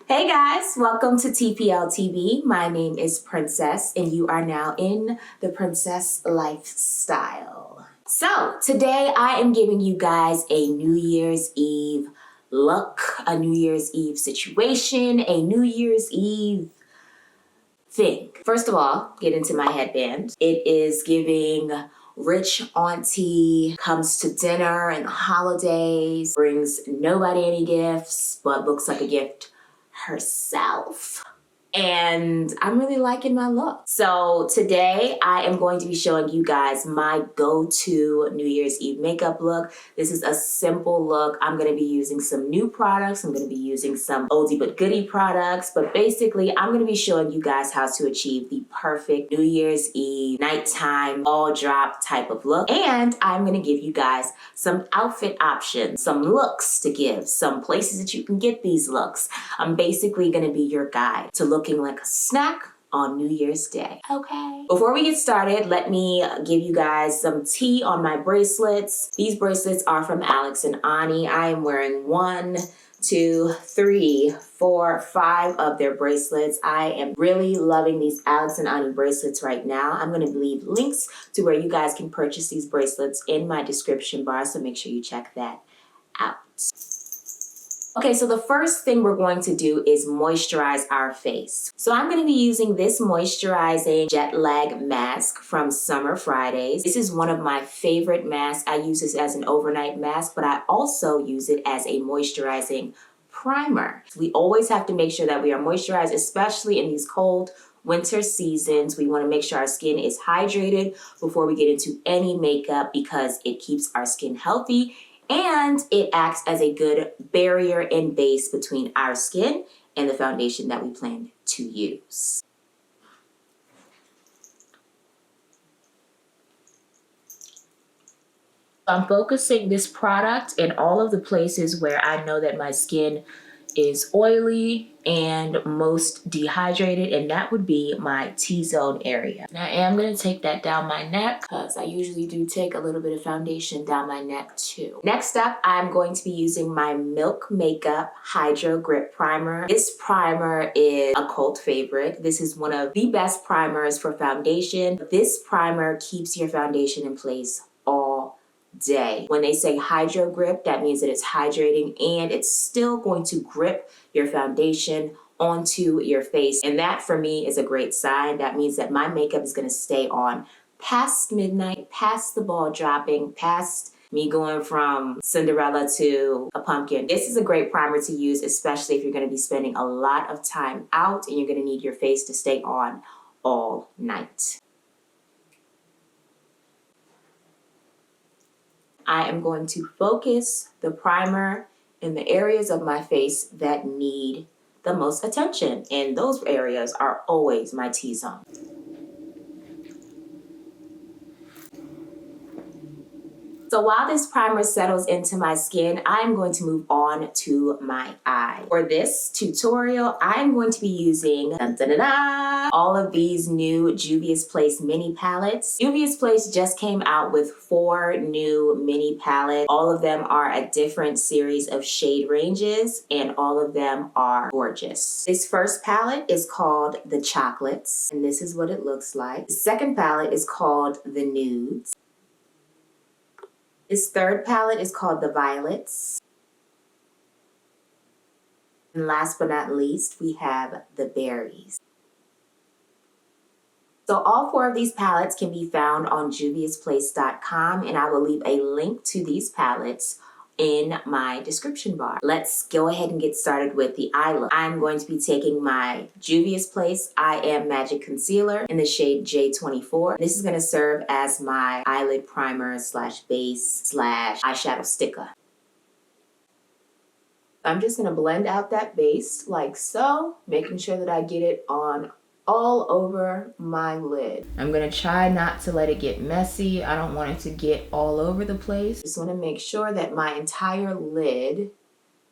Hey guys, welcome to TPL TV. My name is Princess and you are now in the Princess Lifestyle. So today I am giving you guys a New Year's Eve look, a New Year's Eve situation, a New Year's Eve thing. First of all, get into my headband. It is giving rich auntie, comes to dinner and holidays, brings nobody any gifts, but looks like a gift herself. And I'm really liking my look. So today I am going to be showing you guys my go-to New Year's Eve makeup look. This is a simple look. I'm gonna be using some new products. I'm gonna be using some oldie but goodie products. But basically, I'm gonna be showing you guys how to achieve the perfect New Year's Eve, nighttime, all drop type of look. And I'm gonna give you guys some outfit options, some looks to give, some places that you can get these looks. I'm basically gonna be your guide to looking like a snack on New Year's Day. Okay. Before we get started, let me give you guys some tea on my bracelets. These bracelets are from Alex and Ani. I am wearing 1, 2, 3, 4, 5 of their bracelets. I am really loving these Alex and Ani bracelets right now. I'm going to leave links to where you guys can purchase these bracelets in my description bar, so make sure you check that out. Okay, so the first thing we're going to do is moisturize our face. So I'm going to be using this moisturizing jet lag mask from Summer Fridays. This is one of my favorite masks. I use this as an overnight mask, but I also use it as a moisturizing primer. We always have to make sure that we are moisturized, especially in these cold winter seasons. We want to make sure our skin is hydrated before we get into any makeup because it keeps our skin healthy and it acts as a good barrier and base between our skin and the foundation that we plan to use. I'm focusing this product in all of the places where I know that my skin is oily and most dehydrated, and that would be my T-zone area. And I am going to take that down my neck because I usually do take a little bit of foundation down my neck too. Next up, I'm going to be using my Milk Makeup Hydro Grip Primer. This primer is a cult favorite. This is one of the best primers for foundation. This primer keeps your foundation in place all day. When they say hydro grip, that means that it's hydrating and it's still going to grip your foundation onto your face. And that for me is a great sign. That means that my makeup is going to stay on past midnight, past the ball dropping, past me going from Cinderella to a pumpkin. This is a great primer to use, especially if you're going to be spending a lot of time out and you're going to need your face to stay on all night. I am going to focus the primer in the areas of my face that need the most attention, and those areas are always my T-zone. So while this primer settles into my skin, I'm going to move on to my eye. For this tutorial, I'm going to be using all of these new Juvia's Place mini palettes. Juvia's Place just came out with 4 new mini palettes. All of them are a different series of shade ranges, and all of them are gorgeous. This first palette is called the Chocolates, and this is what it looks like. The second palette is called the Nudes. This third palette is called the Violets. And last but not least, we have the Berries. So all 4 of these palettes can be found on juviasplace.com, and I will leave a link to these palettes in my description bar. Let's go ahead and get started with the eye look. I'm going to be taking my Juvia's Place I Am Magic Concealer in the shade J24. This is going to serve as my eyelid primer slash base slash eyeshadow sticker. I'm just going to blend out that base like so, making sure that I get it on all over my lid. I'm gonna try not to let it get messy. I don't want it to get all over the place. Just wanna make sure that my entire lid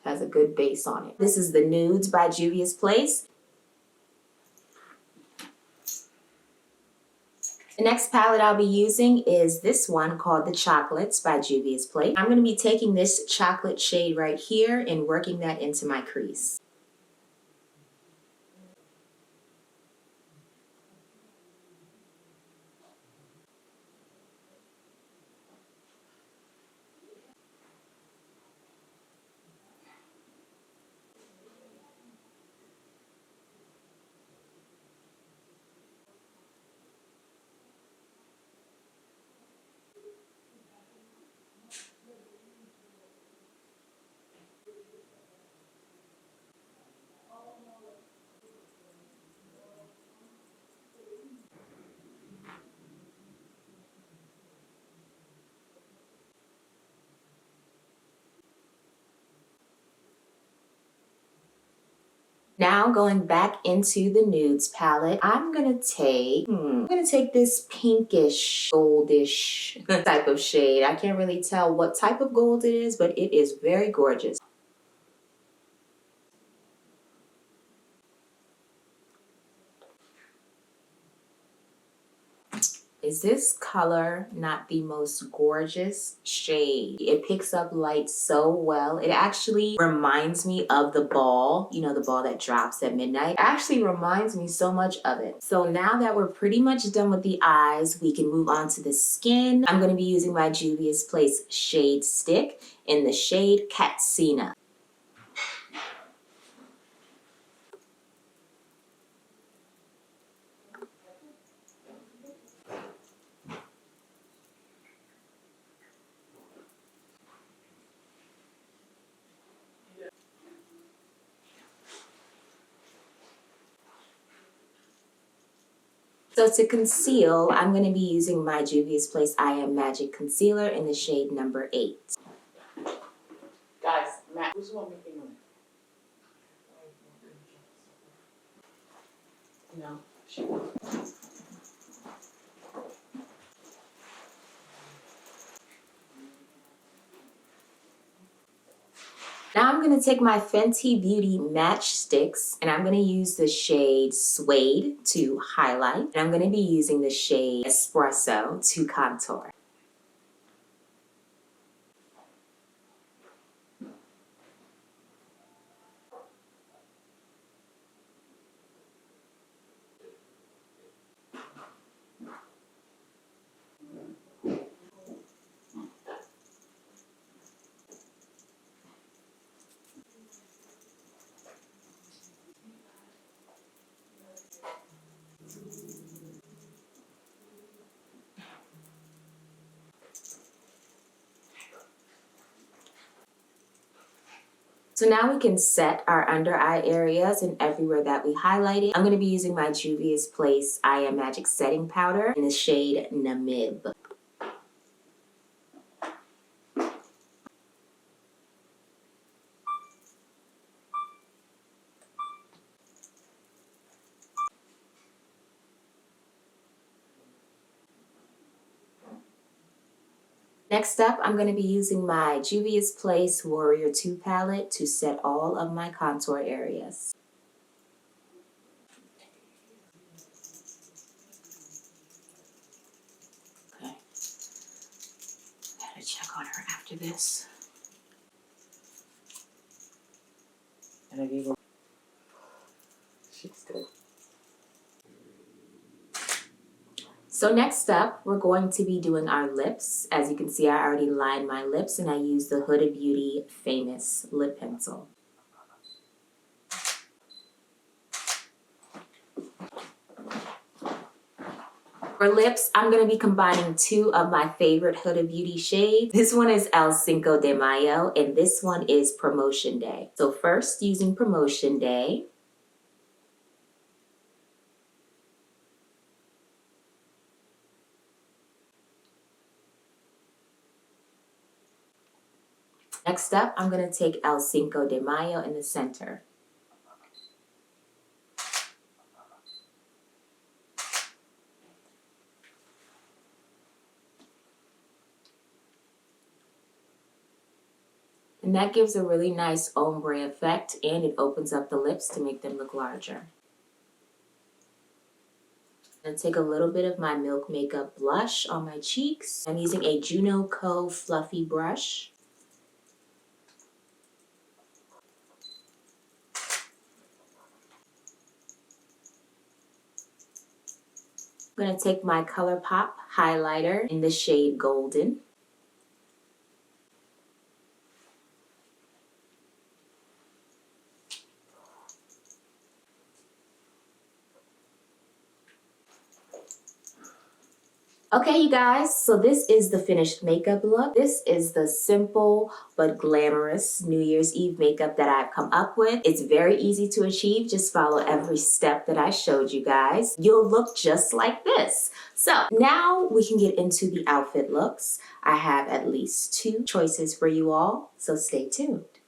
has a good base on it. This is the Nudes by Juvia's Place. The next palette I'll be using is this one called the Chocolates by Juvia's Place. I'm gonna be taking this chocolate shade right here and working that into my crease. Now going back into the nudes palette, I'm gonna take this pinkish, goldish type of shade. I can't really tell what type of gold it is, but it is very gorgeous. Is this color not the most gorgeous shade? It picks up light so well. It actually reminds me of the ball, you know, the ball that drops at midnight. It actually reminds me so much of it. So now that we're pretty much done with the eyes, we can move on to the skin. I'm going to be using my Juvia's Place Shade Stick in the shade Katsina. So to conceal, I'm going to be using my Juvia's Place I Am Magic Concealer in the shade number 8. Guys, Matt, who's the one making it? No, she won't. Now I'm going to take my Fenty Beauty Match Sticks and I'm going to use the shade Suede to highlight. And I'm going to be using the shade Espresso to contour. So now we can set our under eye areas and everywhere that we highlighted. I'm going to be using my Juvia's Place I Am Magic Setting Powder in the shade Namib. Next up, I'm going to be using my Juvia's Place Warrior 2 palette to set all of my contour areas. Okay. Gotta check on her after this. And I gave her. She's good. So next up, we're going to be doing our lips. As you can see, I already lined my lips and I used the Huda Beauty Famous Lip Pencil. For lips, I'm going to be combining two of my favorite Huda Beauty shades. This one is El Cinco de Mayo and this one is Promotion Day. So first, using Promotion Day, next up, I'm going to take El Cinco de Mayo in the center. And that gives a really nice ombre effect and it opens up the lips to make them look larger. I'm going to take a little bit of my Milk Makeup blush on my cheeks. I'm using a Juno Co. Fluffy brush. I'm going to take my ColourPop highlighter in the shade Golden. Okay, you guys, so this is the finished makeup look. This is the simple but glamorous New Year's Eve makeup that I've come up with. It's very easy to achieve. Just follow every step that I showed you guys. You'll look just like this. So now we can get into the outfit looks. I have at least 2 choices for you all, so stay tuned.